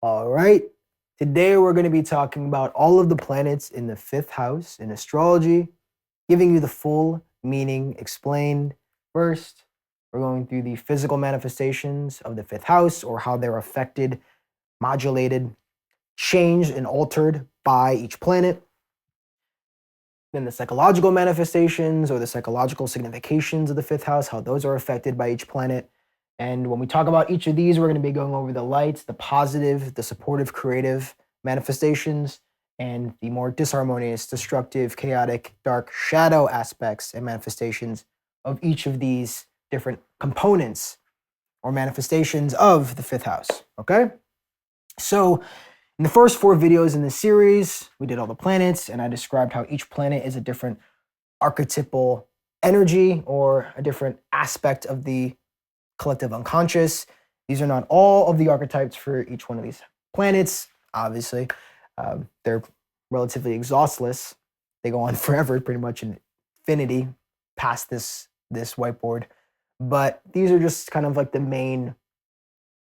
All right. Today we're going to be talking about all of the planets in the fifth house in astrology, giving you the full meaning explained. First, we're going through the physical manifestations of the fifth house or how they're affected, modulated, changed, and altered by each planet. Then the psychological manifestations or the psychological significations of the fifth house, how those are affected by each planet. And when we talk about each of these, we're going to be going over the light, the positive, the supportive, creative manifestations, and the more disharmonious, destructive, chaotic, dark, shadow aspects and manifestations of each of these different components or manifestations of the fifth house. Okay? So, in the first 4 videos in this series, we did all the planets, and I described how each planet is a different archetypal energy or a different aspect of the collective unconscious. These are not all of the archetypes for each one of these planets. Obviously, they're relatively exhaustless. They go on forever, pretty much in infinity, past this whiteboard. But these are just kind of like the main,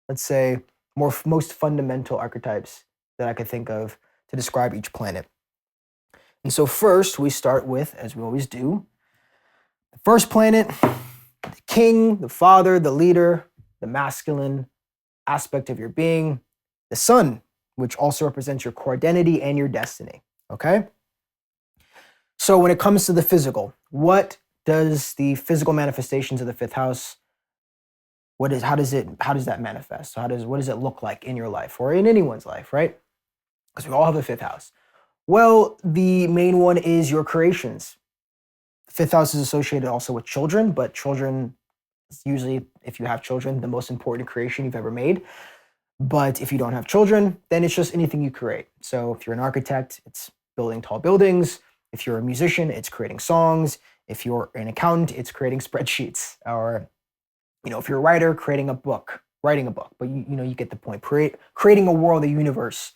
let's say, most fundamental archetypes that I could think of to describe each planet. And so first, we start with, as we always do, the first planet, the king, the father, the leader, the masculine aspect of your being, the sun, which also represents your core identity and your destiny, okay? So when it comes to the physical, what does the physical manifestations of the fifth house, how does that manifest? So what does it look like in your life or in anyone's life, right? Because we all have a fifth house. Well, the main one is your creations. The fifth house is associated also with children, but children is usually, if you have children, the most important creation you've ever made. But if you don't have children, then it's just anything you create. So if you're an architect, it's building tall buildings. If you're a musician, it's creating songs. If you're an accountant, it's creating spreadsheets. Or, if you're a writer, writing a book. But you get the point. Creating a world, a universe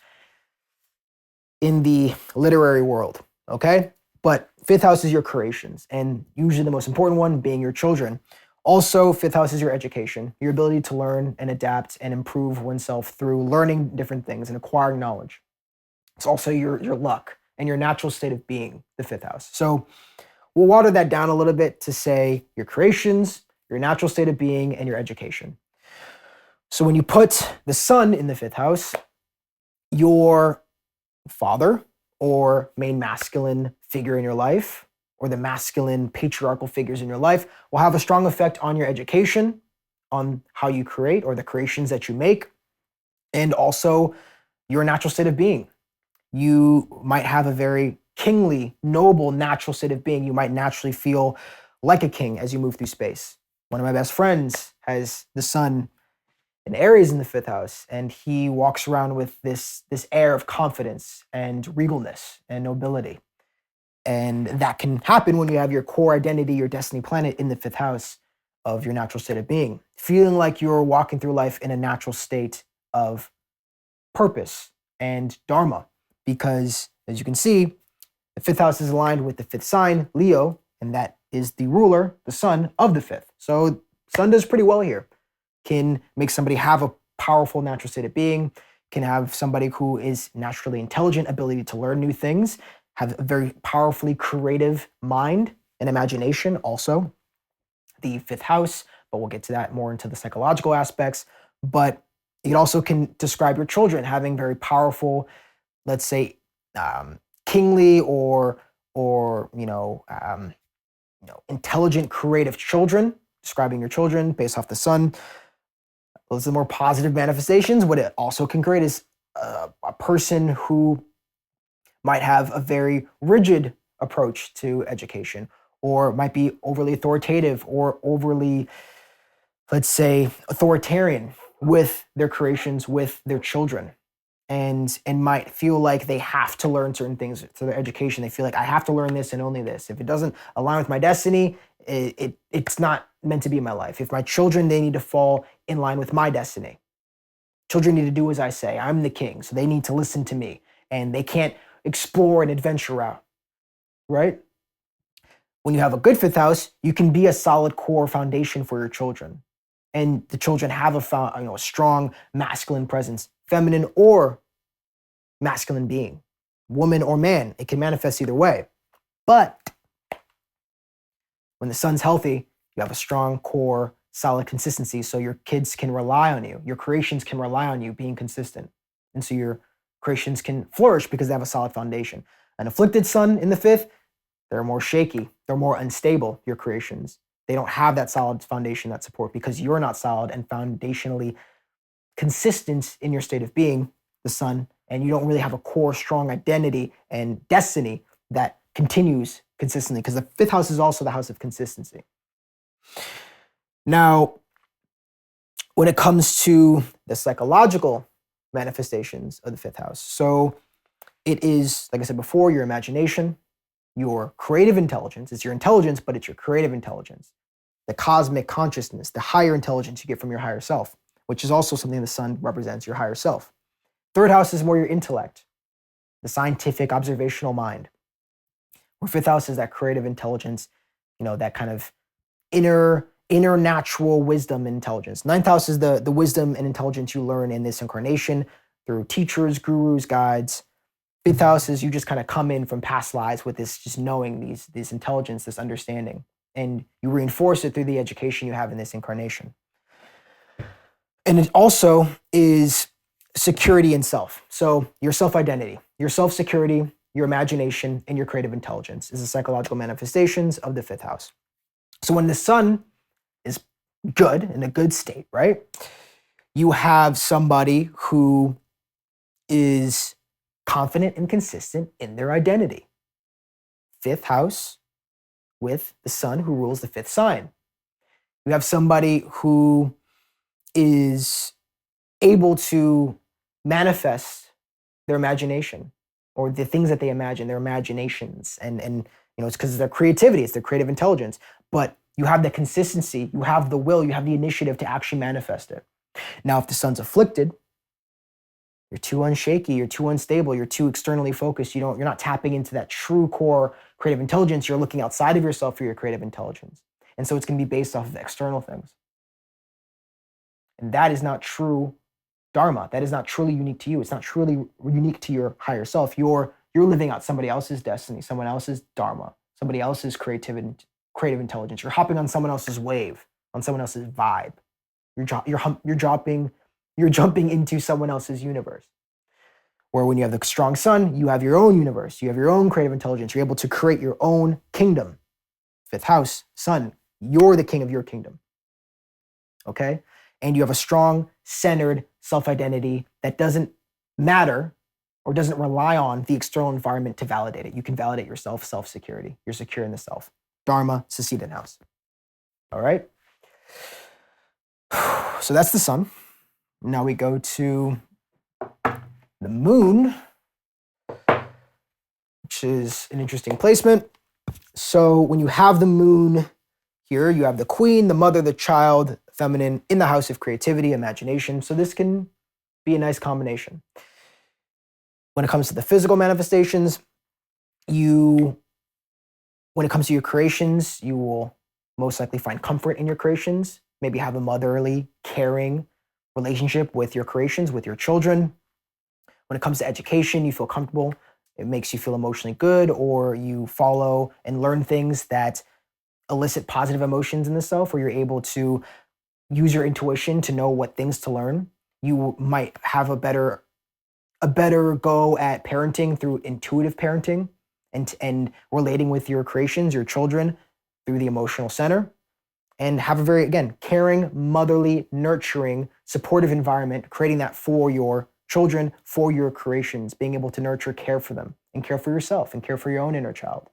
in the literary world, okay? But fifth house is your creations, and usually the most important one being your children. Also, fifth house is your education, your ability to learn and adapt and improve oneself through learning different things and acquiring knowledge. It's also your luck and your natural state of being, the fifth house. So we'll water that down a little bit to say your creations, your natural state of being, and your education. So when you put the sun in the fifth house, your father or main masculine figure in your life, or the masculine patriarchal figures in your life, will have a strong effect on your education, on how you create or the creations that you make, and also your natural state of being. You might have a very kingly, noble, natural state of being. You might naturally feel like a king as you move through space. One of my best friends has the sun in Aries in the fifth house, and he walks around with this air of confidence and regalness and nobility. And that can happen when you have your core identity, your destiny planet in the fifth house of your natural state of being, feeling like you're walking through life in a natural state of purpose and dharma. Because as you can see, the fifth house is aligned with the fifth sign, Leo, and that is the ruler, the sun of the fifth. So sun does pretty well here. Can make somebody have a powerful natural state of being, can have somebody who is naturally intelligent, ability to learn new things, have a very powerfully creative mind and imagination also. The fifth house, but we'll get to that more into the psychological aspects. But it also can describe your children having very powerful, let's say, kingly or intelligent, creative children, describing your children based off the sun. Those are the more positive manifestations. What it also can create is a person who might have a very rigid approach to education, or might be overly authoritative or overly, let's say, authoritarian with their creations, with their children, and might feel like they have to learn certain things to their education. They feel like I have to learn this and only this. If it doesn't align with my destiny, it's not meant to be in my life. If my children, they need to fall in line with my destiny. Children need to do as I say. I'm the king, so they need to listen to me, and they can't explore and adventure out, right? When you have a good fifth house, you can be a solid core foundation for your children. And the children have a strong masculine presence feminine or masculine being, woman or man. It can manifest either way. But when the sun's healthy, you have a strong core, solid consistency, so your kids can rely on you. Your creations can rely on you being consistent. And so your creations can flourish because they have a solid foundation. An afflicted sun in the fifth, they're more shaky. They're more unstable, your creations. They don't have that solid foundation, that support, because you're not solid and foundationally consistent in your state of being, the sun, and you don't really have a core, strong identity and destiny that continues consistently, because the fifth house is also the house of consistency. Now, when it comes to the psychological manifestations of the fifth house, so it is, like I said before, your imagination, your creative intelligence. It's your intelligence, but it's your creative intelligence, the cosmic consciousness, the higher intelligence you get from your higher self, which is also something the sun represents, your higher self. Third house is more your intellect, the scientific observational mind. Where fifth house is that creative intelligence, that kind of inner natural wisdom and intelligence. Ninth house is the wisdom and intelligence you learn in this incarnation through teachers, gurus, guides. Fifth house is you just kind of come in from past lives with this just knowing, this intelligence, this understanding, and you reinforce it through the education you have in this incarnation. And it also is security in self. So your self-identity, your self-security, your imagination, and your creative intelligence is the psychological manifestations of the fifth house. So when the sun is good, in a good state, right? You have somebody who is confident and consistent in their identity. Fifth house with the sun who rules the fifth sign. You have somebody who is able to manifest their imagination or the things that they imagine, their imaginations. And it's because of their creativity, it's their creative intelligence. But you have the consistency, you have the will, you have the initiative to actually manifest it. Now, if the sun's afflicted, you're too unshaky, you're too unstable, you're too externally focused, you're not tapping into that true core creative intelligence, you're looking outside of yourself for your creative intelligence. And so it's going to be based off of external things. And that is not true dharma. That is not truly unique to you. It's not truly unique to your higher self. You're living out somebody else's destiny, someone else's dharma, somebody else's creative intelligence. You're hopping on someone else's wave, on someone else's vibe. You're jumping into someone else's universe. Or when you have the strong sun, you have your own universe. You have your own creative intelligence. You're able to create your own kingdom. Fifth house, sun, you're the king of your kingdom. Okay? And you have a strong, centered self-identity that doesn't matter or doesn't rely on the external environment to validate it. You can validate yourself, self-security. You're secure in the self. Dharma, ascendant house. All right? So that's the sun. Now we go to the moon, which is an interesting placement. So when you have the moon here, you have the queen, the mother, the child, feminine in the house of creativity, imagination. So this can be a nice combination. When it comes to the physical manifestations, when it comes to your creations, you will most likely find comfort in your creations, maybe have a motherly, caring relationship with your creations, with your children. When it comes to education, you feel comfortable. It makes you feel emotionally good, or you follow and learn things that elicit positive emotions in the self, where you're able to use your intuition to know what things to learn. You might have a better go at parenting through intuitive parenting and relating with your creations, your children, through the emotional center, and have a very, again, caring, motherly, nurturing, supportive environment, creating that for your children, for your creations, being able to nurture, care for them, and care for yourself, and care for your own inner child.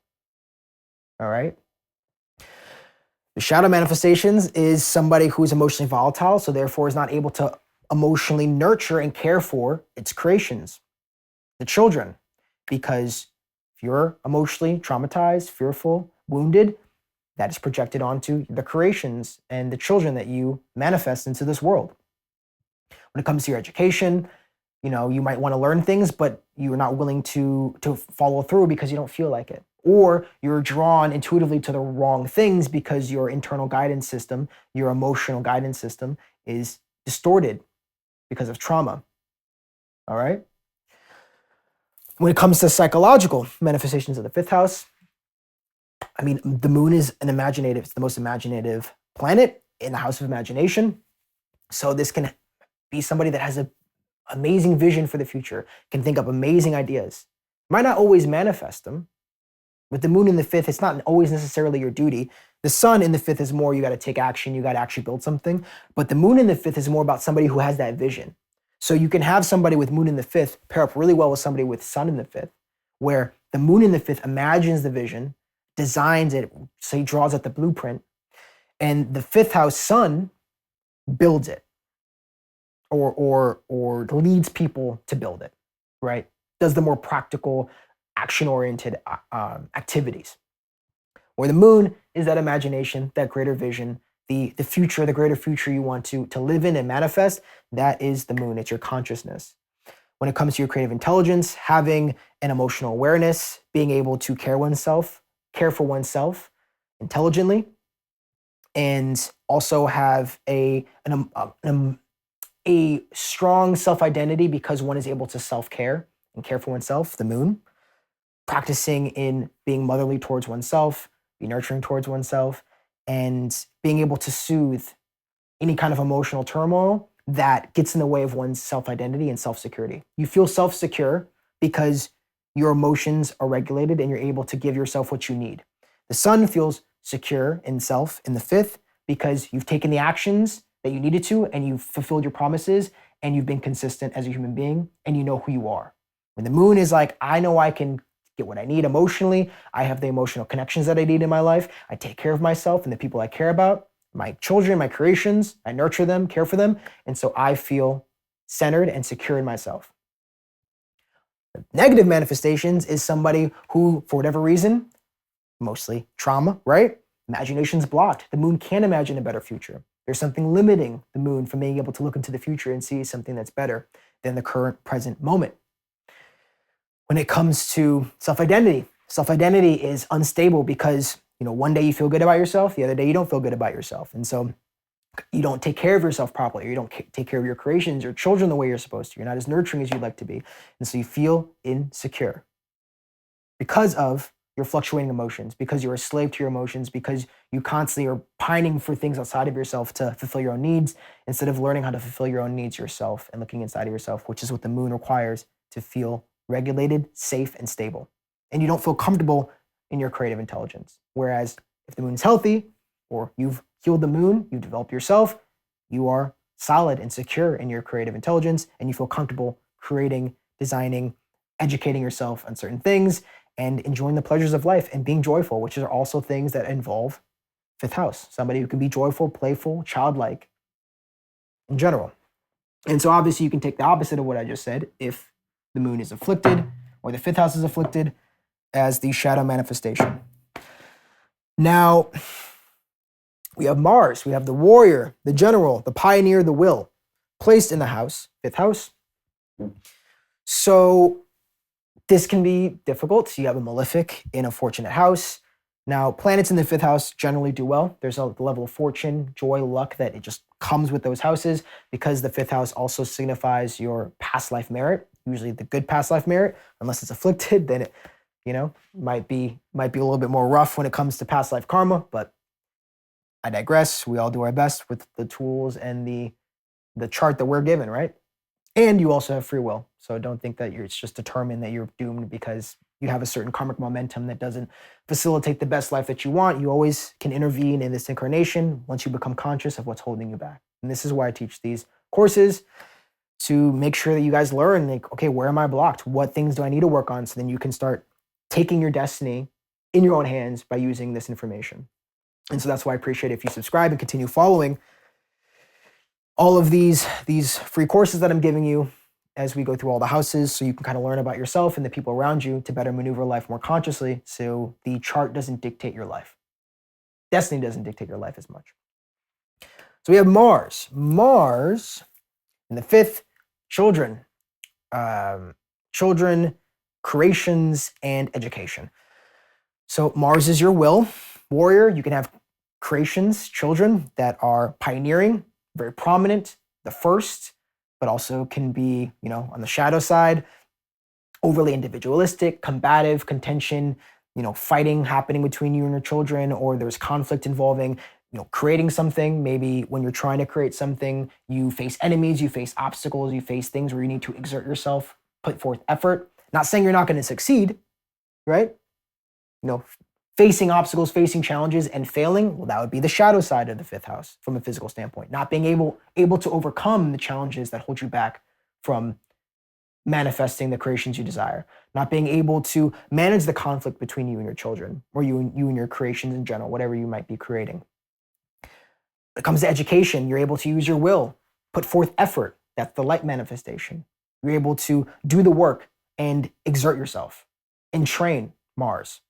All right? The shadow manifestations is somebody who is emotionally volatile, so therefore is not able to emotionally nurture and care for its creations, the children. Because if you're emotionally traumatized, fearful, wounded, that is projected onto the creations and the children that you manifest into this world. When it comes to your education, you might want to learn things, but you're not willing to follow through because you don't feel like it. Or you're drawn intuitively to the wrong things because your internal guidance system, your emotional guidance system is distorted because of trauma. All right. When it comes to psychological manifestations of the fifth house, I mean, the moon is it's the most imaginative planet in the house of imagination. So this can be somebody that has an amazing vision for the future, can think up amazing ideas. Might not always manifest them. With the moon in the fifth, it's not always necessarily your duty. The sun in the fifth is more, you got to take action, you got to actually build something. But the moon in the fifth is more about somebody who has that vision. So you can have somebody with moon in the fifth pair up really well with somebody with sun in the fifth, where the moon in the fifth imagines the vision, designs it, so he draws out the blueprint, and the fifth house sun builds it or leads people to build it, right? Does the more practical, action-oriented activities. Where the moon is that imagination, that greater vision, the future, the greater future you want to live in and manifest, that is the moon. It's your consciousness. When it comes to your creative intelligence, having an emotional awareness, being able to care for oneself intelligently, and also have a strong self-identity because one is able to self-care and care for oneself, the moon. Practicing in being motherly towards oneself, be nurturing towards oneself, and being able to soothe any kind of emotional turmoil that gets in the way of one's self-identity and self-security. You feel self-secure because your emotions are regulated and you're able to give yourself what you need. The sun feels secure in self in the fifth because you've taken the actions that you needed to and you've fulfilled your promises and you've been consistent as a human being and you know who you are. When the moon is like, I know I can get what I need emotionally. I have the emotional connections that I need in my life. I take care of myself and the people I care about, my children, my creations. I nurture them, care for them. And so I feel centered and secure in myself. Negative manifestations is somebody who, for whatever reason, mostly trauma, right? Imagination's blocked. The moon can't imagine a better future. There's something limiting the moon from being able to look into the future and see something that's better than the current present moment. When it comes to self-identity is unstable because, one day you feel good about yourself, the other day you don't feel good about yourself. And so you don't take care of yourself properly, or you don't take care of your creations, your children the way you're supposed to. You're not as nurturing as you'd like to be. And so you feel insecure because of your fluctuating emotions, because you're a slave to your emotions, because you constantly are pining for things outside of yourself to fulfill your own needs instead of learning how to fulfill your own needs yourself and looking inside of yourself, which is what the moon requires to feel regulated, safe, and stable. And you don't feel comfortable in your creative intelligence. Whereas if the moon's healthy, or you've healed the moon, you've developed yourself, you are solid and secure in your creative intelligence, and you feel comfortable creating, designing, educating yourself on certain things, and enjoying the pleasures of life and being joyful, which are also things that involve fifth house. Somebody who can be joyful, playful, childlike in general. And so obviously you can take the opposite of what I just said if the moon is afflicted or the fifth house is afflicted as the shadow manifestation. Now, we have Mars, we have the warrior, the general, the pioneer, the will, placed in the house, fifth house. So this can be difficult. So you have a malefic in a fortunate house. Now, planets in the fifth house generally do well. There's a level of fortune, joy, luck that it just comes with those houses because the fifth house also signifies your past life merit, usually the good past life merit. Unless it's afflicted, then it, might be a little bit more rough when it comes to past life karma, but I digress. We all do our best with the tools and the chart that we're given, right? And you also have free will. So don't think that it's just determined that you're doomed because you have a certain karmic momentum that doesn't facilitate the best life that you want. You always can intervene in this incarnation once you become conscious of what's holding you back. And this is why I teach these courses, to make sure that you guys learn, okay, where am I blocked? What things do I need to work on? So then you can start taking your destiny in your own hands by using this information. And so that's why I appreciate it if you subscribe and continue following all of these free courses that I'm giving you as we go through all the houses, so you can kind of learn about yourself and the people around you to better maneuver life more consciously, so the chart doesn't dictate your life. Destiny doesn't dictate your life as much. So we have Mars. Mars in the fifth, children, creations, and education. So Mars is your will. Warrior, you can have creations, children that are pioneering, very prominent, the first, but also can be, on the shadow side, overly individualistic, combative, contention, fighting happening between you and your children, or there's conflict involving, creating something. Maybe when you're trying to create something, you face enemies, you face obstacles, you face things where you need to exert yourself, put forth effort. Not saying you're not going to succeed, right? Facing obstacles, facing challenges, and failing, well, that would be the shadow side of the fifth house from a physical standpoint. Not being able to overcome the challenges that hold you back from manifesting the creations you desire. Not being able to manage the conflict between you and your children, or you and your creations in general, whatever you might be creating. When it comes to education, you're able to use your will, put forth effort. That's the light manifestation. You're able to do the work and exert yourself and train, Mars.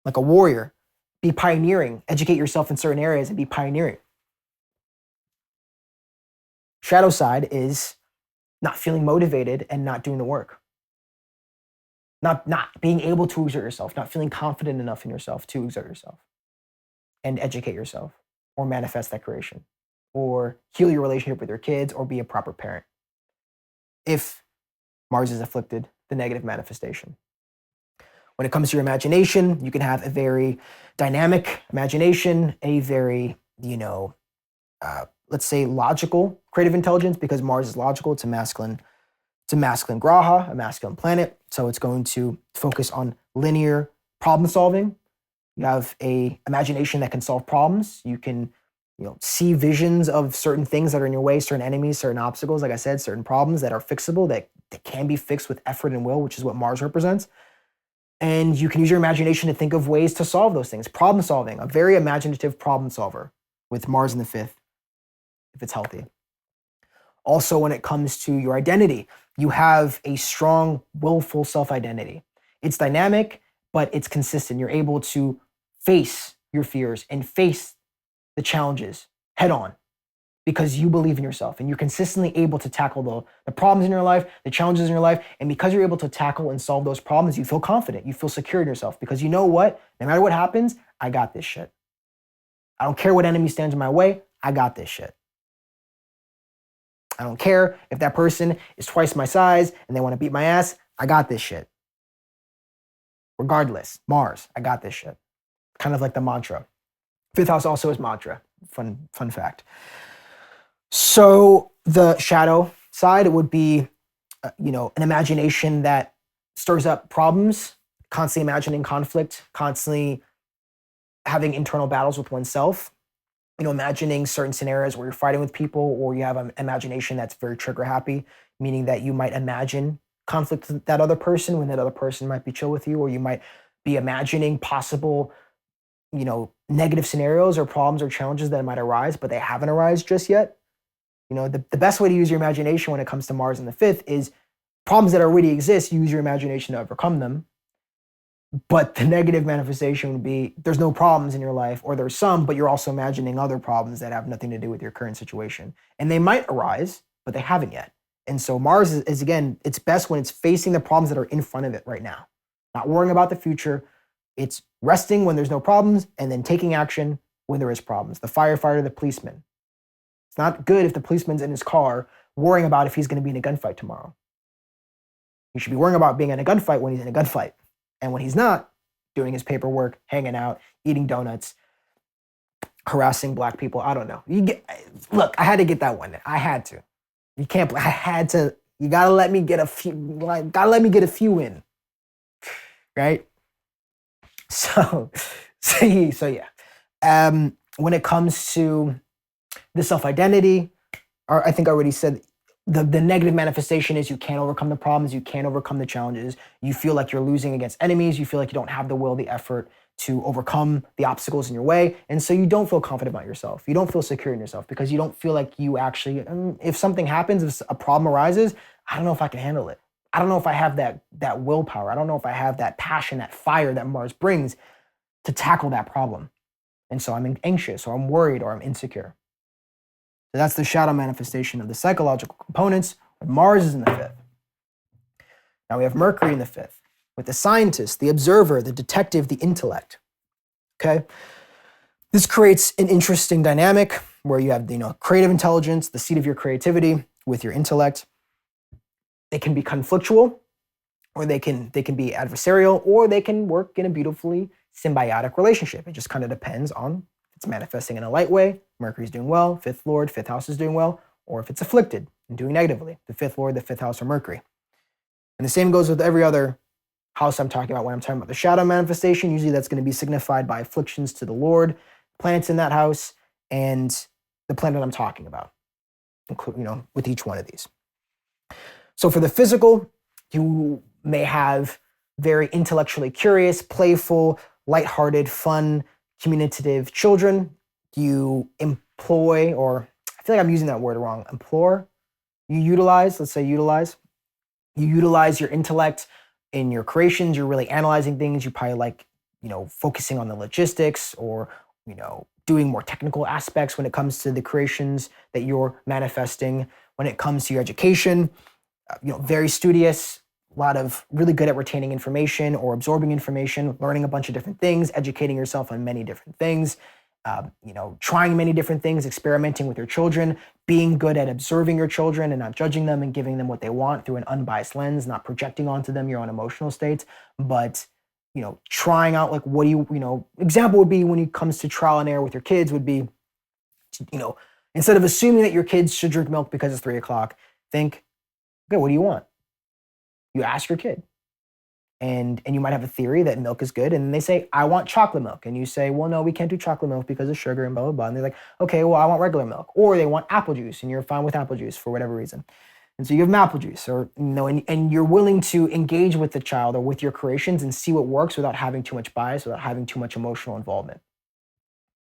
Like a warrior, be pioneering, educate yourself in certain areas and be pioneering. Shadow side is not feeling motivated and not doing the work. Not being able to exert yourself, not feeling confident enough in yourself to exert yourself and educate yourself or manifest that creation or heal your relationship with your kids or be a proper parent. If Mars is afflicted, the negative manifestation. When it comes to your imagination, you can have a very dynamic imagination, a very, let's say logical creative intelligence, because Mars is logical. It's a masculine graha, a masculine planet. So it's going to focus on linear problem solving. You have a imagination that can solve problems. You can, see visions of certain things that are in your way, certain enemies, certain obstacles, like I said, certain problems that are fixable, that can be fixed with effort and will, which is what Mars represents. And you can use your imagination to think of ways to solve those things. Problem solving, a very imaginative problem solver with Mars in the fifth, if it's healthy. Also, when it comes to your identity, you have a strong, willful self-identity. It's dynamic, but it's consistent. You're able to face your fears and face the challenges head on because you believe in yourself and you're consistently able to tackle the problems in your life, the challenges in your life. And because you're able to tackle and solve those problems, you feel confident. You feel secure in yourself because you know what? No matter what happens, I got this shit. I don't care what enemy stands in my way. I got this shit. I don't care if that person is twice my size and they want to beat my ass. I got this shit. Regardless, Mars, I got this shit. Kind of like the mantra. Fifth house also is mantra. Fun fact. So the shadow side, it would be, an imagination that stirs up problems, constantly imagining conflict, constantly having internal battles with oneself, imagining certain scenarios where you're fighting with people, or you have an imagination that's very trigger happy, meaning that you might imagine conflict with that other person when that other person might be chill with you, or you might be imagining possible, negative scenarios or problems or challenges that might arise, but they haven't arisen just yet. The best way to use your imagination when it comes to Mars in the fifth is problems that already exist, use your imagination to overcome them. But the negative manifestation would be there's no problems in your life, or there's some, but you're also imagining other problems that have nothing to do with your current situation. And they might arise, but they haven't yet. And so Mars is again, it's best when it's facing the problems that are in front of it right now. Not worrying about the future. It's resting when there's no problems and then taking action when there is problems. The firefighter, the policeman. It's not good if the policeman's in his car worrying about if he's going to be in a gunfight tomorrow. He should be worrying about being in a gunfight when he's in a gunfight. And when he's not, doing his paperwork, hanging out, eating donuts, harassing black people. I don't know. Look, I had to get that one. I had to. You can't. I had to. You gotta let me get a few. Gotta let me get a few in. Right. So yeah. When it comes to the self-identity, I think I already said. The negative manifestation is you can't overcome the problems, you can't overcome the challenges, you feel like you're losing against enemies, you feel like you don't have the will, the effort to overcome the obstacles in your way, and so you don't feel confident about yourself. You don't feel secure in yourself because you don't feel like you actually, if something happens, if a problem arises, I don't know if I can handle it. I don't know if I have that willpower. I don't know if I have that passion, that fire that Mars brings to tackle that problem. And so I'm anxious or I'm worried or I'm insecure. So that's the shadow manifestation of the psychological components. Mars is in the fifth. Now we have Mercury in the fifth, with the scientist, the observer, the detective, the intellect. Okay? This creates an interesting dynamic where you have creative intelligence, the seat of your creativity, with your intellect. They can be conflictual, or they can be adversarial, or they can work in a beautifully symbiotic relationship. It just kind of depends on if it's manifesting in a light way, Mercury's doing well, fifth lord, fifth house is doing well, or if it's afflicted and doing negatively, the fifth lord, the fifth house, or Mercury. And the same goes with every other house I'm talking about when I'm talking about the shadow manifestation. Usually that's going to be signified by afflictions to the lord, planets in that house, and the planet I'm talking about, with each one of these. So for the physical, you may have very intellectually curious, playful, lighthearted, fun, communicative children. You employ, or I feel like I'm using that word wrong, you utilize your intellect in your creations. You're really analyzing things. You probably like, focusing on the logistics, or, doing more technical aspects when it comes to the creations that you're manifesting. When it comes to your education, very studious, a lot of really good at retaining information or absorbing information, learning a bunch of different things, educating yourself on many different things, trying many different things, experimenting with your children, being good at observing your children and not judging them and giving them what they want through an unbiased lens, not projecting onto them your own emotional states, but trying out like, what do you, example would be when it comes to trial and error with your kids would be, instead of assuming that your kids should drink milk because it's 3 o'clock, think, okay, what do you want? You ask your kid. And you might have a theory that milk is good. And they say, I want chocolate milk. And you say, well, no, we can't do chocolate milk because of sugar and blah, blah, blah. And they're like, okay, well, I want regular milk. Or they want apple juice and you're fine with apple juice for whatever reason. And so you give them apple juice, or, and you're willing to engage with the child or with your creations and see what works without having too much bias, without having too much emotional involvement.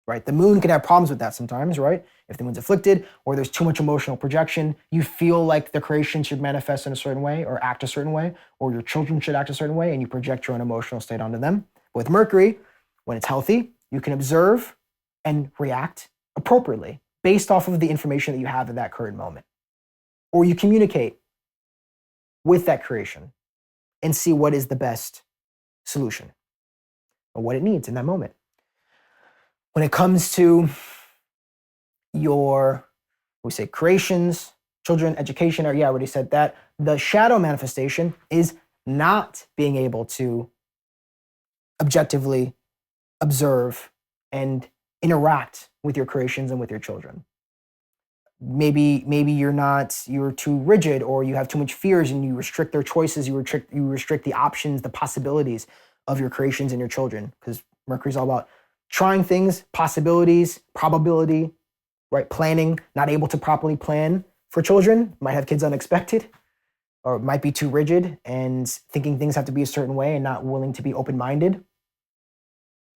Right? The moon can have problems with that sometimes, right? If the moon's afflicted or there's too much emotional projection, you feel like the creation should manifest in a certain way or act a certain way, or your children should act a certain way, and you project your own emotional state onto them. But with Mercury, when it's healthy, you can observe and react appropriately based off of the information that you have at that current moment. Or you communicate with that creation and see what is the best solution or what it needs in that moment. When it comes to your, we say creations, children, education, or I already said that. The shadow manifestation is not being able to objectively observe and interact with your creations and with your children. Maybe you're too rigid, or you have too much fears and you restrict their choices, you restrict the options, the possibilities of your creations and your children, because Mercury's all about trying things, possibilities, probability, right? Planning, not able to properly plan for children, might have kids unexpected, or might be too rigid and thinking things have to be a certain way and not willing to be open-minded,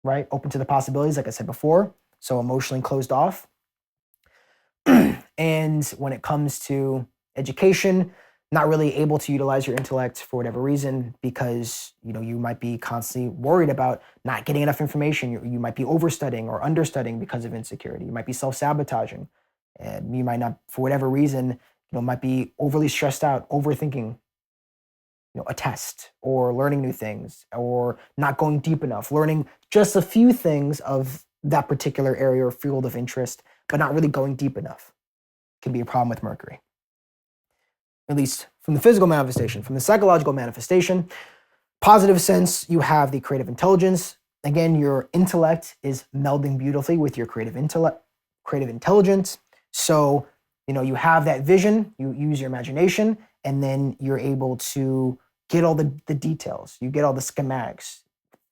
right? Open to the possibilities, like I said before, so emotionally closed off. And when it comes to education, not really able to utilize your intellect for whatever reason, because you might be constantly worried about not getting enough information. You might be overstudying or understudying because of insecurity. You might be self-sabotaging, and you might not, for whatever reason, might be overly stressed out, overthinking a test, or learning new things, or not going deep enough, learning just a few things of that particular area or field of interest, but not really going deep enough. Can be a problem with Mercury. At least from the physical manifestation. From the psychological manifestation, positive sense, you have the creative intelligence. Again, your intellect is melding beautifully with your creative intelligence. So, you have that vision, you use your imagination, and then you're able to get all the details. You get all the schematics.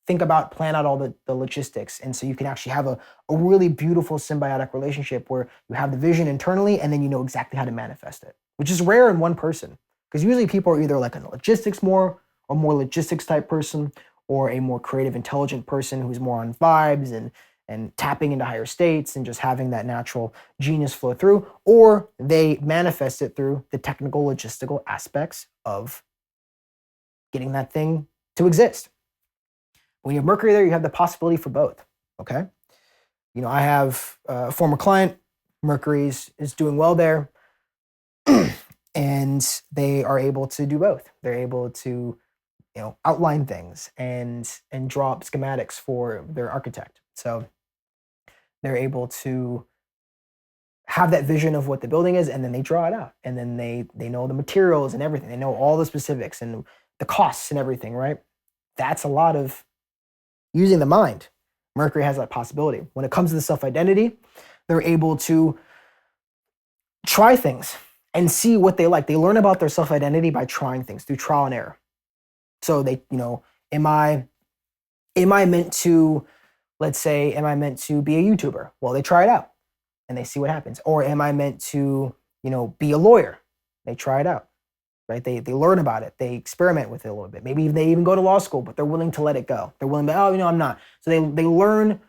Think about, plan out all the logistics. And so you can actually have a really beautiful symbiotic relationship where you have the vision internally and then you know exactly how to manifest it, which is rare in one person. Because usually people are either like a logistics more logistics type person, or a more creative, intelligent person who's more on vibes and tapping into higher states and just having that natural genius flow through, or they manifest it through the technical, logistical aspects of getting that thing to exist. When you have Mercury there, you have the possibility for both, okay? I have a former client, Mercury is doing well there, and they are able to do both. They're able to, outline things and draw up schematics for their architect. So they're able to have that vision of what the building is, and then they draw it out, and then they know the materials and everything. They know all the specifics and the costs and everything, right? That's a lot of using the mind. Mercury has that possibility. When it comes to the self-identity, they're able to try things and see what they like. They learn about their self-identity by trying things through trial and error. So they, am I meant to, let's say, am I meant to be a YouTuber? Well, they try it out and they see what happens. Or am I meant to, be a lawyer? They try it out, right? They learn about it. They experiment with it a little bit. Maybe they even go to law school, but they're willing to let it go. They're willing to, I'm not. So they learn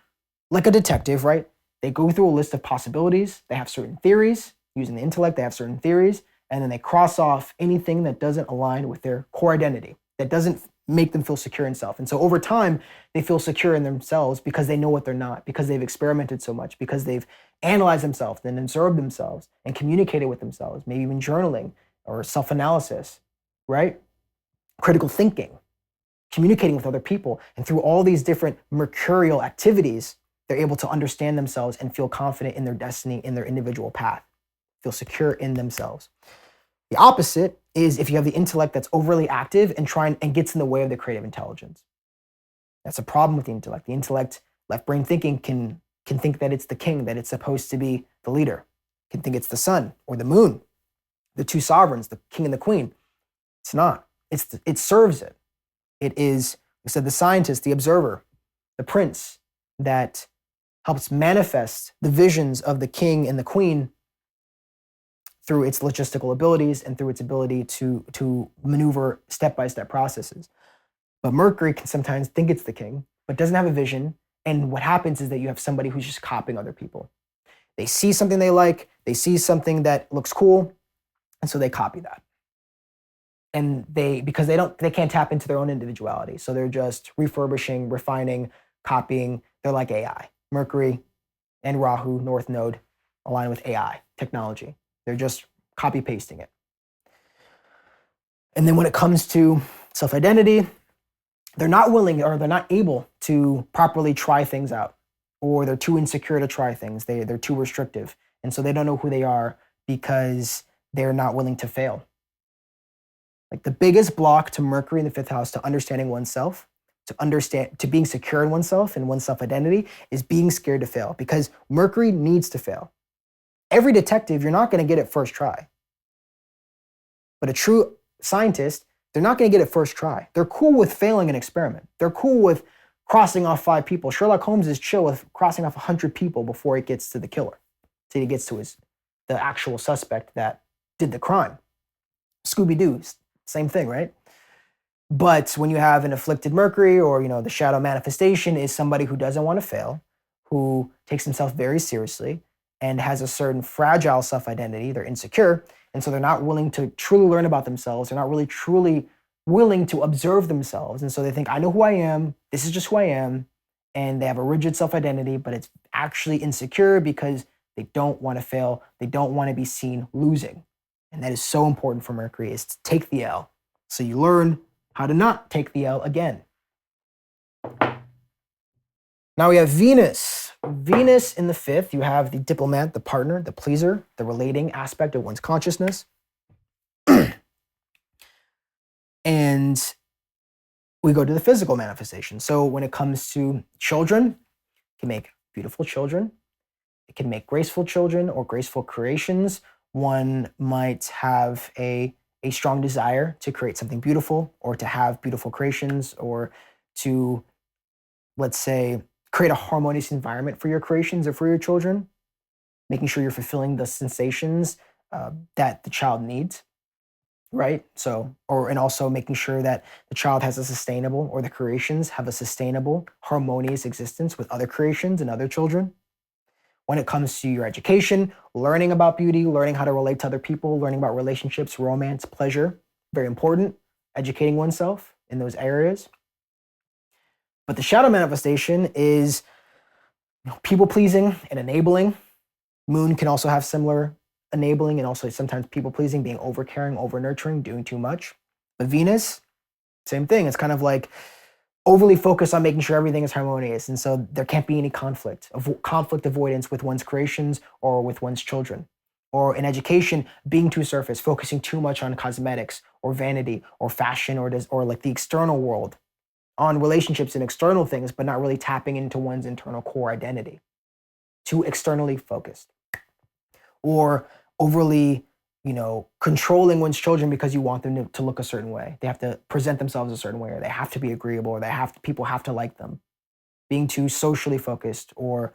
like a detective, right? They go through a list of possibilities. They have certain theories. Using the intellect, they have certain theories, and then they cross off anything that doesn't align with their core identity, that doesn't make them feel secure in self. And so over time, they feel secure in themselves because they know what they're not, because they've experimented so much, because they've analyzed themselves and observed themselves and communicated with themselves, maybe even journaling or self-analysis, right? Critical thinking, communicating with other people. And through all these different mercurial activities, they're able to understand themselves and feel confident in their destiny, in their individual path, feel secure in themselves. The opposite is if you have the intellect that's overly active and gets in the way of the creative intelligence. That's a problem with the intellect. The intellect, left brain thinking, can think that it's the king, that it's supposed to be the leader, can think it's the sun or the moon, the two sovereigns, the king and the queen. It's not. It serves it. It is, we said, the scientist, the observer, the prince that helps manifest the visions of the king and the queen through its logistical abilities and through its ability to maneuver step-by-step processes. But Mercury can sometimes think it's the king, but doesn't have a vision. And what happens is that you have somebody who's just copying other people. They see something they like, they see something that looks cool, and so they copy that. And because they can't tap into their own individuality. So they're just refurbishing, refining, copying. They're like AI. Mercury and Rahu, North Node, align with AI, technology. They're just copy pasting it. And then when it comes to self-identity, they're not willing or they're not able to properly try things out, or they're too insecure to try things. They're too restrictive. And so they don't know who they are because they're not willing to fail. Like the biggest block to Mercury in the fifth house to understanding oneself, to being secure in oneself and one's self-identity, is being scared to fail, because Mercury needs to fail. Every detective, you're not going to get it first try. But a true scientist, they're not going to get it first try. They're cool with failing an experiment. They're cool with crossing off 5 people. Sherlock Holmes is chill with crossing off 100 people before it gets to the killer, till he gets to the actual suspect that did the crime. Scooby-Doo, same thing, right? But when you have an afflicted Mercury, or the shadow manifestation is somebody who doesn't want to fail, who takes himself very seriously, and has a certain fragile self-identity. They're insecure, and so they're not willing to truly learn about themselves. They're not really truly willing to observe themselves. And so they think, I know who I am, this is just who I am, and they have a rigid self-identity, but it's actually insecure because they don't want to fail. They don't want to be seen losing. And that is so important for Mercury, is to take the L. So you learn how to not take the L again. Now we have Venus. Venus in the fifth, you have the diplomat, the partner, the pleaser, the relating aspect of one's consciousness. And we go to the physical manifestation. So when it comes to children, it can make beautiful children. It can make graceful children or graceful creations. One might have a strong desire to create something beautiful, or to have beautiful creations, or to, let's say, create a harmonious environment for your creations or for your children, making sure you're fulfilling the sensations that the child needs, right? And also making sure that the child has a sustainable, or the creations have a sustainable, harmonious existence with other creations and other children. When it comes to your education, learning about beauty, learning how to relate to other people, learning about relationships, romance, pleasure, very important, educating oneself in those areas. But the shadow manifestation is people-pleasing and enabling. Moon can also have similar enabling, and also sometimes people-pleasing, being over-caring, over-nurturing, doing too much. But Venus, same thing. It's kind of like overly focused on making sure everything is harmonious. And so there can't be any conflict avoidance with one's creations or with one's children. Or in education, being too surface, focusing too much on cosmetics or vanity or fashion or like the external world, on relationships and external things, but not really tapping into one's internal core identity. Too externally focused. Or overly, controlling one's children because you want them to look a certain way. They have to present themselves a certain way, or they have to be agreeable, or people have to like them. Being too socially focused, or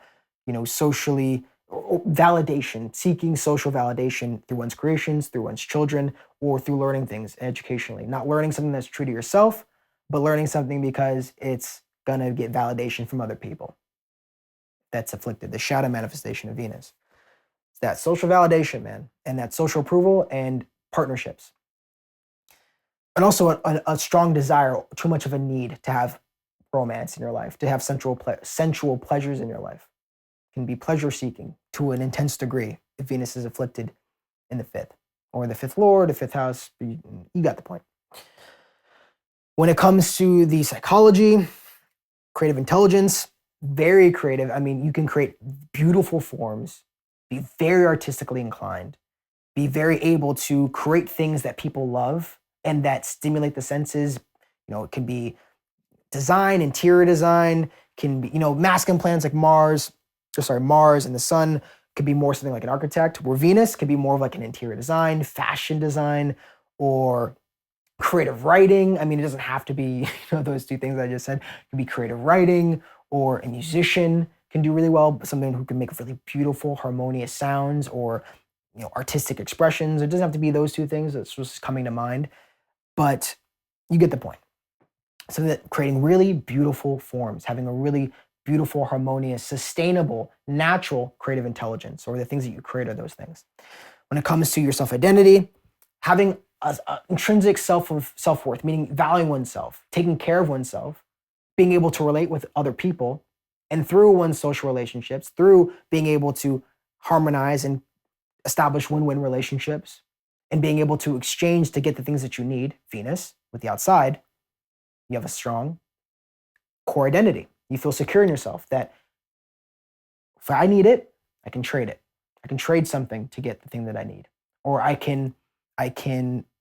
socially or validation, seeking social validation through one's creations, through one's children, or through learning things educationally. Not learning something that's true to yourself, but learning something because it's gonna get validation from other people. That's afflicted, the shadow manifestation of Venus. It's that social validation, man, and that social approval and partnerships. And also a strong desire, too much of a need to have romance in your life, to have sensual pleasures in your life. Can be pleasure seeking to an intense degree if Venus is afflicted in the fifth, or the fifth lord, the fifth house. You got the point. When it comes to the psychology, creative intelligence, very creative. I mean, you can create beautiful forms, be very artistically inclined, be very able to create things that people love and that stimulate the senses. It can be design, interior design, can be, masculine planets like Mars and the sun could be more something like an architect, where Venus could be more of like an interior design, fashion design, or creative writing. I mean, it doesn't have to be, those two things I just said. It could be creative writing, or a musician can do really well, someone who can make really beautiful, harmonious sounds, or artistic expressions. It doesn't have to be those two things. That's just coming to mind, but you get the point. So that creating really beautiful forms, having a really beautiful, harmonious, sustainable, natural creative intelligence, or the things that you create are those things. When it comes to your self-identity, having an intrinsic self-worth, meaning valuing oneself, taking care of oneself, being able to relate with other people, and through one's social relationships, through being able to harmonize and establish win-win relationships, and being able to exchange to get the things that you need, Venus, with the outside, you have a strong core identity. You feel secure in yourself that if I need it, I can trade it. I can trade something to get the thing that I need. Or I can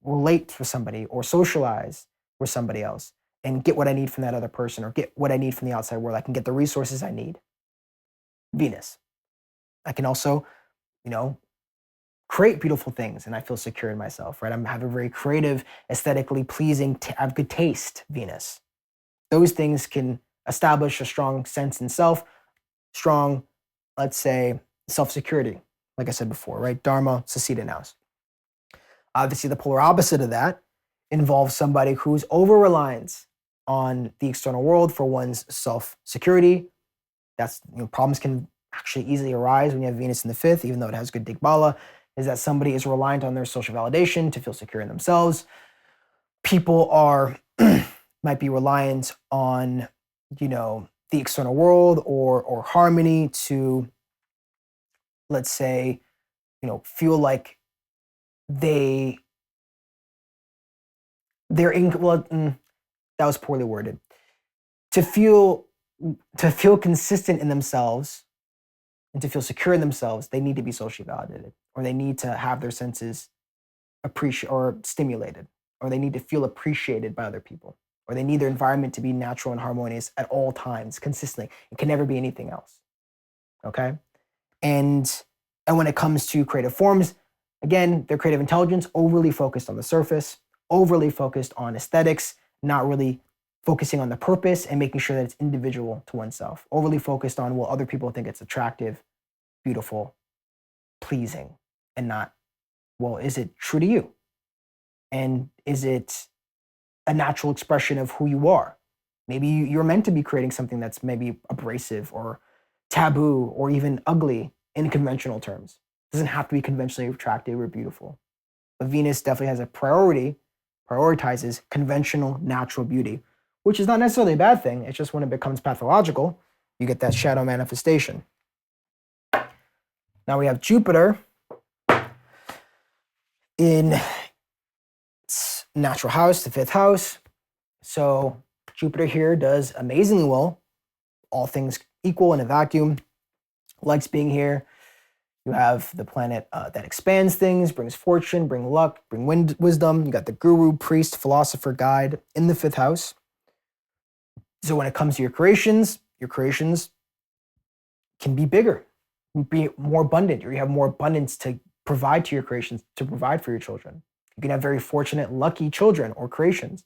relate with somebody or socialize with somebody else and get what I need from that other person, or get what I need from the outside world. I can get the resources I need. Venus. I can also, create beautiful things, and I feel secure in myself, right? I have a very creative, aesthetically pleasing, I have good taste, Venus. Those things can establish a strong sense in self, strong, let's say, self-security, like I said before, right? Dharma, Sasita Naus. Obviously, the polar opposite of that involves somebody who's over-reliant on the external world for one's self-security. That's, problems can actually easily arise when you have Venus in the fifth, even though it has good Digbala, is that somebody is reliant on their social validation to feel secure in themselves. People might be reliant on, the external world or harmony to, let's say, feel like they're in, that was poorly worded. To feel consistent in themselves and to feel secure in themselves, they need to be socially validated, or they need to have their senses stimulated, or they need to feel appreciated by other people, or they need their environment to be natural and harmonious at all times, consistently. It can never be anything else. Okay? And when it comes to creative forms, again, their creative intelligence overly focused on the surface, overly focused on aesthetics, not really focusing on the purpose and making sure that it's individual to oneself. Overly focused on, well, other people think it's attractive, beautiful, pleasing, and not, well, is it true to you? And is it a natural expression of who you are? Maybe you're meant to be creating something that's maybe abrasive or taboo or even ugly in conventional terms. It doesn't have to be conventionally attractive or beautiful. But Venus definitely has a prioritizes conventional natural beauty, which is not necessarily a bad thing. It's just when it becomes pathological, you get that shadow manifestation. Now we have Jupiter in its natural house, the fifth house. So Jupiter here does amazingly well, all things equal in a vacuum, likes being here. You have the planet that expands things, brings fortune, bring luck, bring wisdom. You got the guru, priest, philosopher, guide in the fifth house. So when it comes to your creations can be bigger, be more abundant, or you have more abundance to provide to your creations, to provide for your children. You can have very fortunate, lucky children or creations.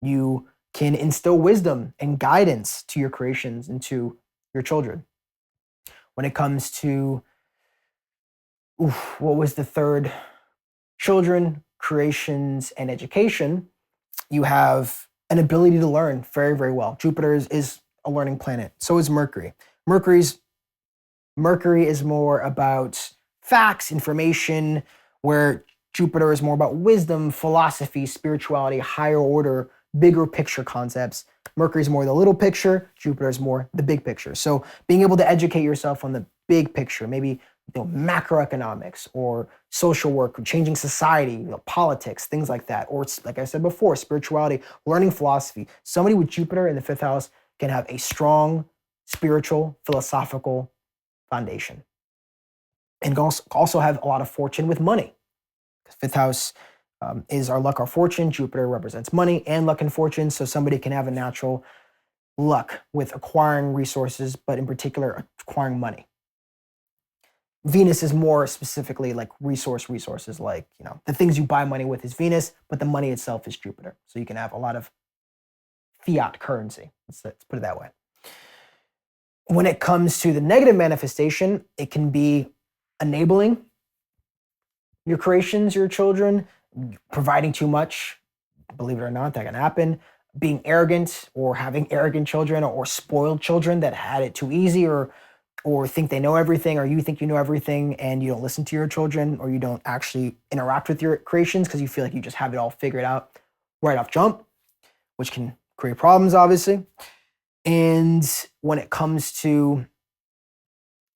You can instill wisdom and guidance to your creations and to your children. When it comes to, what was the third? Children, creations, and education, you have an ability to learn very, very well. Jupiter is a learning planet. So is Mercury. Mercury is more about facts, information, where Jupiter is more about wisdom, philosophy, spirituality, higher order, bigger picture concepts. Mercury is more the little picture, Jupiter is more the big picture. So being able to educate yourself on the big picture, maybe macroeconomics or social work, or changing society, politics, things like that. Or it's, like I said before, spirituality, learning philosophy. Somebody with Jupiter in the fifth house can have a strong spiritual, philosophical foundation. And also have a lot of fortune with money. Fifth house is our luck, our fortune. Jupiter represents money and luck and fortune. So somebody can have a natural luck with acquiring resources, but in particular, acquiring money. Venus is more specifically like resources, like, the things you buy money with is Venus, but the money itself is Jupiter. So you can have a lot of fiat currency. Let's put it that way. When it comes to the negative manifestation, it can be enabling your creations, your children, providing too much. Believe it or not, that can happen. Being arrogant, or having arrogant children, or spoiled children that had it too easy, or think they know everything, or you think you know everything and you don't listen to your children, or you don't actually interact with your creations because you feel like you just have it all figured out right off jump, which can create problems, obviously. And when it comes to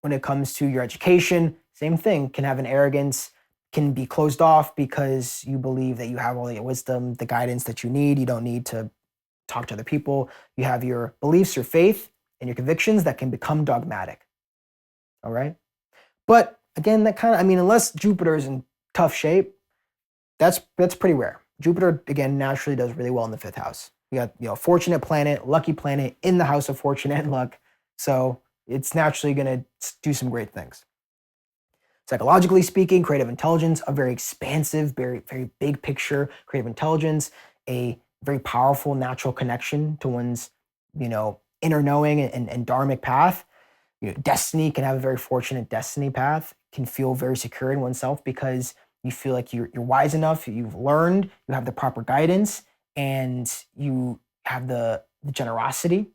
your education, same thing, can have an arrogance, can be closed off because you believe that you have all the wisdom, the guidance that you need. You don't need to talk to other people. You have your beliefs, your faith, and your convictions that can become dogmatic. All right. But again, that kind of, unless Jupiter is in tough shape, that's pretty rare. Jupiter, again, naturally does really well in the fifth house. You got, fortunate planet, lucky planet in the house of fortune and luck. So it's naturally going to do some great things. Psychologically speaking, creative intelligence, a very expansive, very, very big picture, creative intelligence, a very powerful natural connection to one's, inner knowing and dharmic path. Destiny, can have a very fortunate destiny path, can feel very secure in oneself because you feel like you're wise enough, you've learned, you have the proper guidance, and you have the generosity.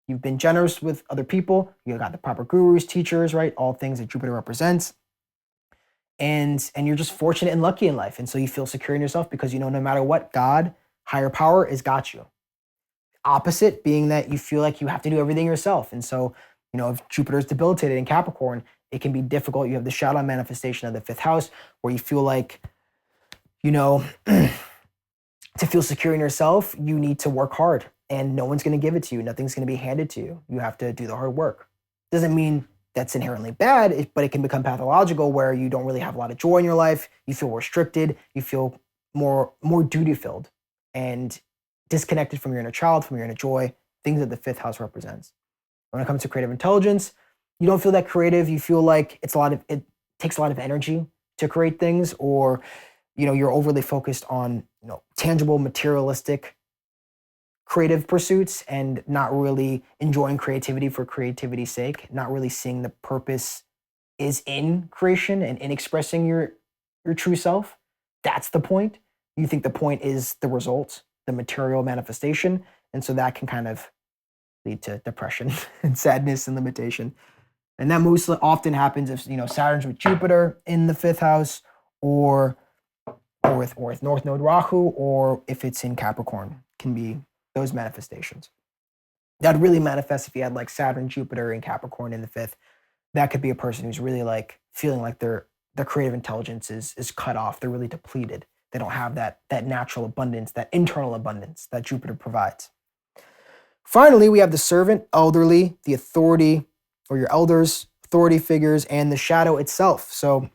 You've been generous with other people. You got the proper gurus, teachers, right? All things that Jupiter represents. And you're just fortunate and lucky in life. And so you feel secure in yourself because no matter what, God, higher power, has got you. Opposite being that you feel like you have to do everything yourself. And so, if Jupiter is debilitated in Capricorn, it can be difficult. You have the shadow manifestation of the fifth house where you feel like, to feel secure in yourself, you need to work hard and no one's going to give it to you. Nothing's going to be handed to you. You have to do the hard work. Doesn't mean that's inherently bad, but it can become pathological where you don't really have a lot of joy in your life. You feel restricted. You feel more duty-filled and disconnected from your inner child, from your inner joy, things that the fifth house represents. When it comes to creative intelligence, you don't feel that creative. You feel like it takes a lot of energy to create things, or you're overly focused on tangible, materialistic, creative pursuits and not really enjoying creativity for creativity's sake, not really seeing the purpose is in creation and in expressing your true self. That's the point. You think the point is the result, the material manifestation, and so that can kind of lead to depression and sadness and limitation. And that most often happens if Saturn's with Jupiter in the fifth house, or with North Node Rahu, or if it's in Capricorn, can be those manifestations. That'd really manifest if you had like Saturn, Jupiter, and Capricorn in the fifth. That could be a person who's really like feeling like their creative intelligence is cut off. They're really depleted. They don't have that natural abundance, that internal abundance that Jupiter provides. Finally, we have the servant, elderly, the authority, or your elders, authority figures, and the shadow itself. So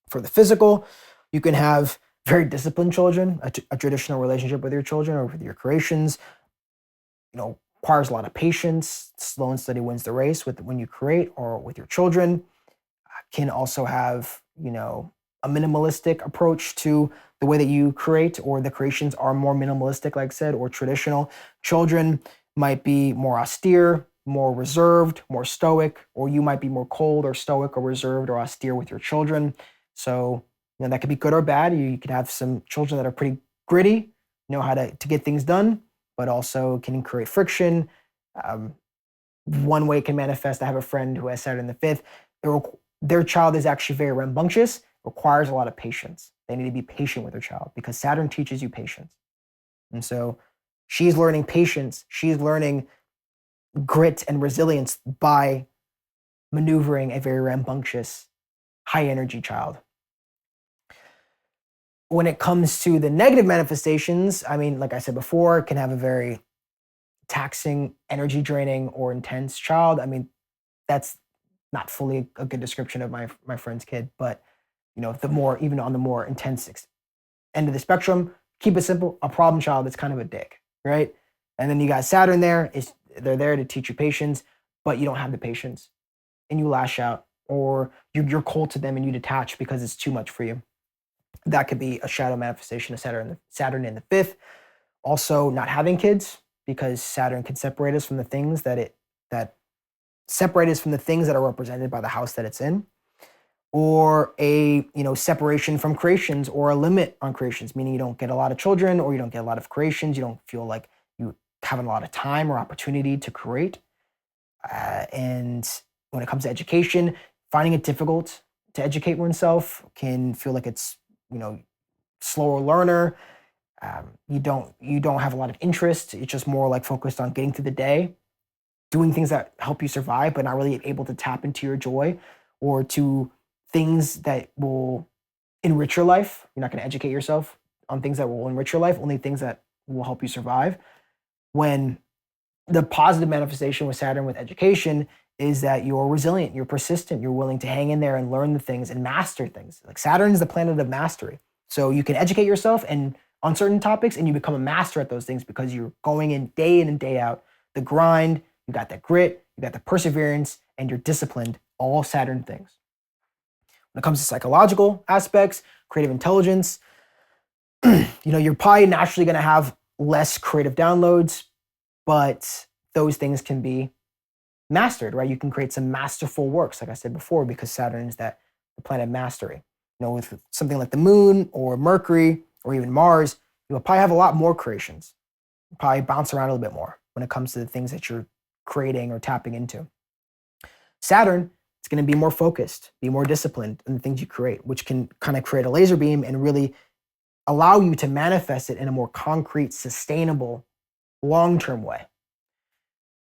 for the physical, you can have very disciplined children, a traditional relationship with your children or with your creations, requires a lot of patience. Slow and steady wins the race with when you create or with your children. Can also have, a minimalistic approach to the way that you create, or the creations are more minimalistic, like I said, or traditional. Children might be more austere, more reserved, more stoic, or you might be more cold or stoic or reserved or austere with your children. So, that could be good or bad. You could have some children that are pretty gritty, know how to get things done, but also can create friction. One way it can manifest, I have a friend who has Saturn in the fifth. Their child is actually very rambunctious, requires a lot of patience. They need to be patient with their child because Saturn teaches you patience. And so she's learning patience. She's learning grit and resilience by maneuvering a very rambunctious, high energy child. When it comes to the negative manifestations, like I said before, can have a very taxing, energy draining, or intense child. That's not fully a good description of my friend's kid, but the more, even on the more intense end of the spectrum, keep it simple. A problem child is kind of a dick, right? And then you got Saturn there. They're there to teach you patience, but you don't have the patience, and you lash out, or you're cold to them and you detach because it's too much for you. That could be a shadow manifestation of Saturn in the fifth. Also, not having kids, because Saturn can separate us from the things that separate us from the things that are represented by the house that it's in, or a separation from creations, or a limit on creations, meaning you don't get a lot of children, or you don't get a lot of creations. You don't feel like you have a lot of time or opportunity to create. And when it comes to education, finding it difficult to educate oneself, can feel like it's slower learner. You don't have a lot of interest. It's just more like focused on getting through the day, doing things that help you survive, but not really able to tap into your joy or to things that will enrich your life. You're not going to educate yourself on things that will enrich your life, only things that will help you survive. When the positive manifestation with Saturn with education is that you're resilient, you're persistent, you're willing to hang in there and learn the things and master things. Like Saturn is the planet of mastery. So you can educate yourself and on certain topics, and you become a master at those things because you're going in and day out. The grind, you got that grit, you got the perseverance, and you're disciplined, all Saturn things. When it comes to psychological aspects, creative intelligence, you're probably naturally going to have less creative downloads, but those things can be mastered, right? You can create some masterful works, like I said before, because Saturn is the planet of mastery. With something like the moon or Mercury or even Mars, you'll probably have a lot more creations. You'll probably bounce around a little bit more when it comes to the things that you're creating or tapping into. Saturn, it's going to be more focused, be more disciplined in the things you create, which can kind of create a laser beam and really allow you to manifest it in a more concrete, sustainable, long-term way.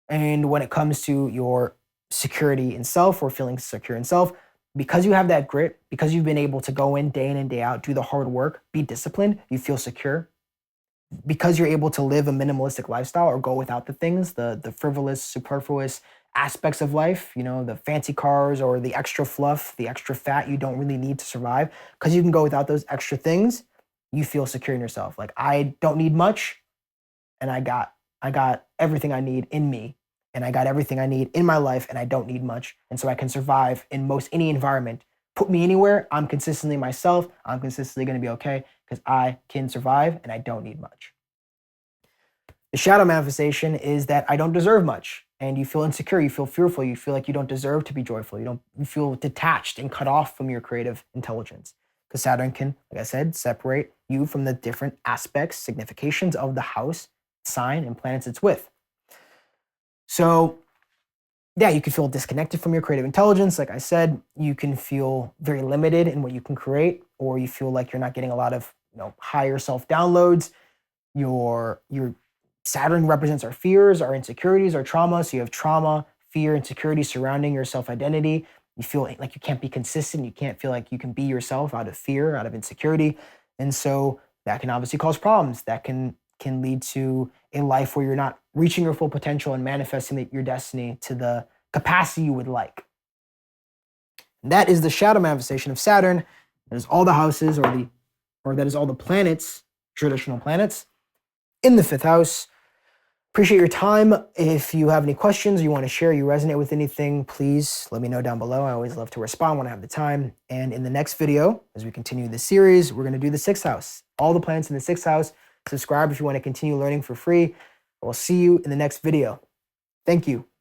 And when it comes to your security in self or feeling secure in self, because you have that grit, because you've been able to go in and day out, do the hard work, be disciplined, you feel secure. Because you're able to live a minimalistic lifestyle or go without the things, the frivolous, superfluous aspects of life, the fancy cars or the extra fluff, the extra fat you don't really need to survive, because you can go without those extra things, you feel secure in yourself. Like, I don't need much, and I got everything I need in me, and I got everything I need in my life, and I don't need much. And so I can survive in most any environment. Put me anywhere, I'm consistently myself. I'm consistently going to be okay because I can survive and I don't need much. The shadow manifestation is that I don't deserve much, and you feel insecure, you feel fearful, you feel like you don't deserve to be joyful. You feel detached and cut off from your creative intelligence, because Saturn can, like I said, separate you from the different aspects, significations of the house, sign, and planets it's with. So yeah, you can feel disconnected from your creative intelligence. Like I said, you can feel very limited in what you can create, or you feel like you're not getting a lot of higher self downloads. Your Saturn represents our fears, our insecurities, our trauma. So you have trauma, fear, insecurity surrounding your self-identity. You feel like you can't be consistent. You can't feel like you can be yourself out of fear, out of insecurity. And so that can obviously cause problems. That can can lead to a life where you're not reaching your full potential and manifesting your destiny to the capacity you would like. And that is the shadow manifestation of Saturn. That is all the houses, or that is all the planets, traditional planets, in the 5th house. Appreciate your time. If you have any questions, you want to share, you resonate with anything, please let me know down below. I always love to respond when I have the time. And in the next video, as we continue this series, we're going to do the 6th house. All the planets in the 6th house. Subscribe if you want to continue learning for free. I will see you in the next video. Thank you.